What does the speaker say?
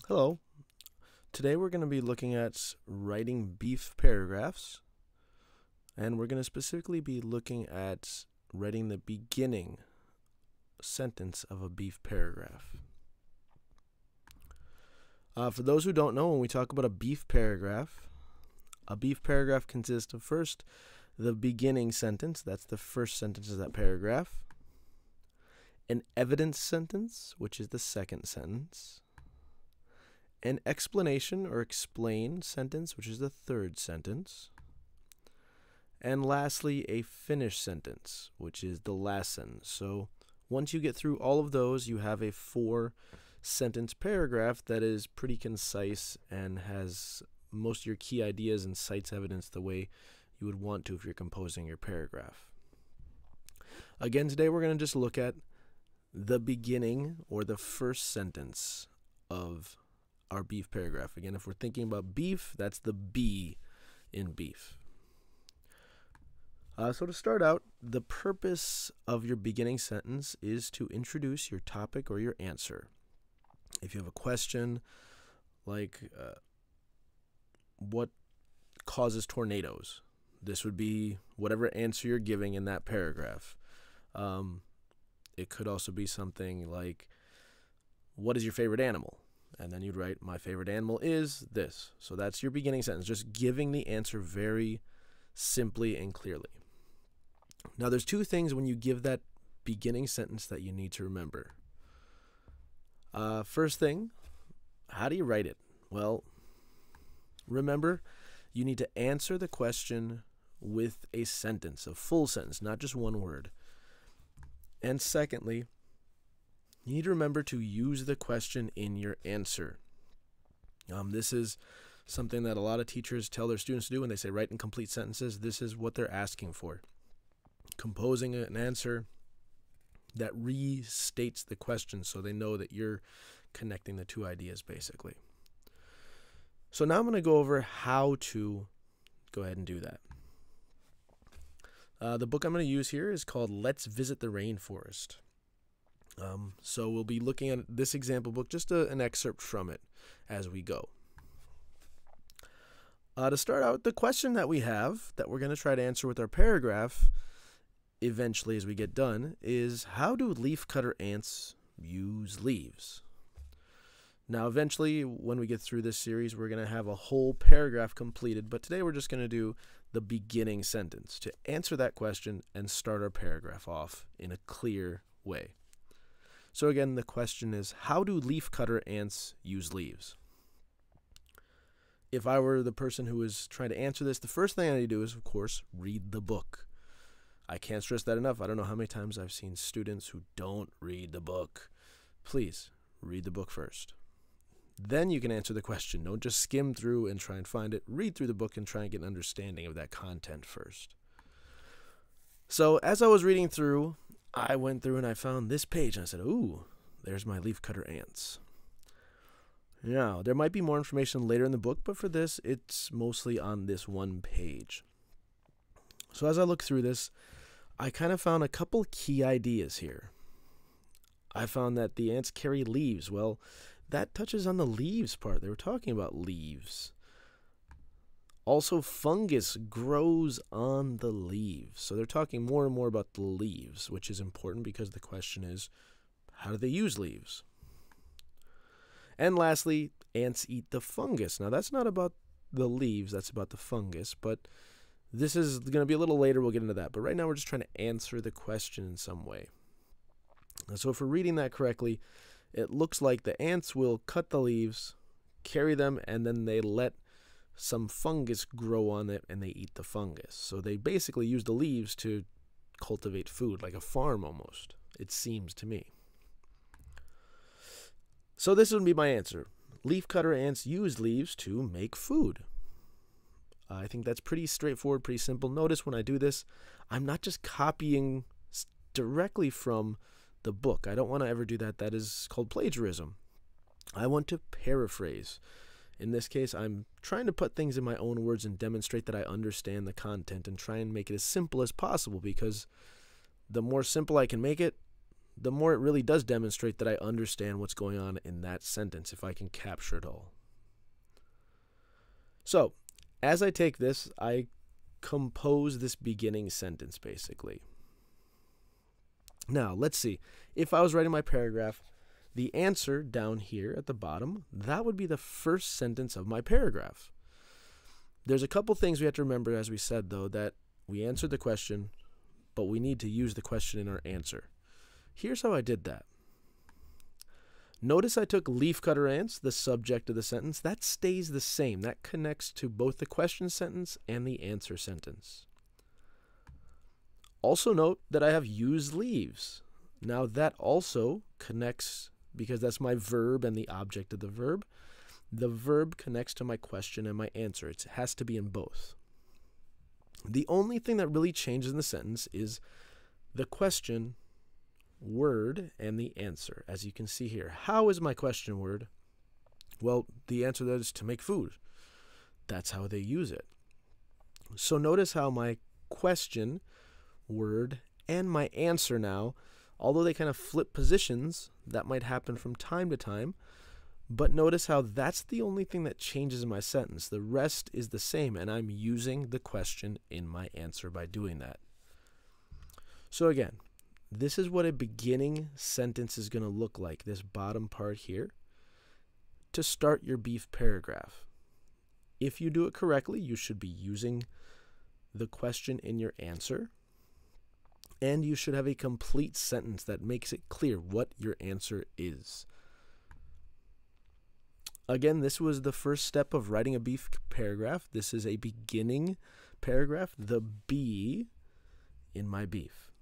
Hello. Today we're going to be looking at writing beef paragraphs, and we're going to specifically be looking at writing the beginning sentence of a beef paragraph. For those who don't know, when we talk about a beef paragraph consists of first the beginning sentence, that's the first sentence of that paragraph, an evidence sentence, which is the second sentence, an explanation or explain sentence, which is the third sentence, and lastly, a finish sentence, which is the last sentence. So once you get through all of those, you have a 4-sentence paragraph that is pretty concise and has most of your key ideas and cites evidence the way you would want to if you're composing your paragraph. Again, today we're going to just look at the beginning or the first sentence of our beef paragraph. Again, if we're thinking about beef, that's the B in beef. So to start out, the purpose of your beginning sentence is to introduce your topic or your answer. If you have a question like, what causes tornadoes? This would be whatever answer you're giving in that paragraph. It could also be something like, what is your favorite animal? And then you'd write, my favorite animal is this. So that's your beginning sentence, just giving the answer very simply and clearly. Now, there's 2 things when you give that beginning sentence that you need to remember. First thing, how do you write it? Well, remember, you need to answer the question with a sentence, a full sentence, not just one word. And secondly, you need to remember to use the question in your answer. This is something that a lot of teachers tell their students to do when they say write in complete sentences. This is what they're asking for. Composing an answer that restates the question so they know that you're connecting the 2 ideas basically. So now I'm going to go over how to go ahead and do that. The book I'm going to use here is called Let's Visit the Rainforest. So we'll be looking at this example book, just an excerpt from it as we go. To start out, the question that we have that we're going to try to answer with our paragraph eventually as we get done is, how do leafcutter ants use leaves? Now, eventually, when we get through this series, we're going to have a whole paragraph completed, but today we're just going to do the beginning sentence to answer that question and start our paragraph off in a clear way. So again, the question is, how do leafcutter ants use leaves? If I were the person who is trying to answer this, the first thing I need to do is, of course, read the book. I can't stress that enough. I don't know how many times I've seen students who don't read the book. Please, read the book first. Then you can answer the question. Don't just skim through and try and find it. Read through the book and try and get an understanding of that content first. So as I was reading through, I went through and I found this page and I said, ooh, there's my leafcutter ants. Now, there might be more information later in the book, but for this, it's mostly on this one page. So as I look through this, I kind of found a couple key ideas here. I found that the ants carry leaves. Well, that touches on the leaves part. They were talking about leaves. Also, fungus grows on the leaves. So they're talking more and more about the leaves, which is important because the question is, how do they use leaves? And lastly, ants eat the fungus. Now, that's not about the leaves. That's about the fungus. But this is going to be a little later. We'll get into that. But right now, we're just trying to answer the question in some way. And so if we're reading that correctly, it looks like the ants will cut the leaves, carry them, and then they let some fungus grow on it, and they eat the fungus. So they basically use the leaves to cultivate food, like a farm almost, it seems to me. So this would be my answer. Leafcutter ants use leaves to make food. I think that's pretty straightforward, pretty simple. Notice when I do this, I'm not just copying directly from the book. I don't want to ever do that. That is called plagiarism. I want to paraphrase. In this case, I'm trying to put things in my own words and demonstrate that I understand the content and try and make it as simple as possible, because the more simple I can make it, the more it really does demonstrate that I understand what's going on in that sentence if I can capture it all. So, as I take this, I compose this beginning sentence basically. Now, let's see. If I was writing my paragraph, the answer down here at the bottom, that would be the first sentence of my paragraph. There's a couple things we have to remember, as we said, though, that we answered the question, but we need to use the question in our answer. Here's how I did that. Notice I took leafcutter ants, the subject of the sentence. That stays the same. That connects to both the question sentence and the answer sentence. Also note that I have used leaves. Now that also connects, because that's my verb and the object of the verb. The verb connects to my question and my answer. It has to be in both. The only thing that really changes in the sentence is the question word and the answer, as you can see here. How is my question word? Well, the answer to that is to make food. That's how they use it. So notice how my question word and my answer now, although they kind of flip positions, that might happen from time to time, but notice how that's the only thing that changes in my sentence. The rest is the same, and I'm using the question in my answer by doing that. So again, this is what a beginning sentence is going to look like, this bottom part here, to start your beef paragraph. If you do it correctly, you should be using the question in your answer, and you should have a complete sentence that makes it clear what your answer is. Again, this was the first step of writing a beef paragraph. This is a beginning paragraph, the B in my beef.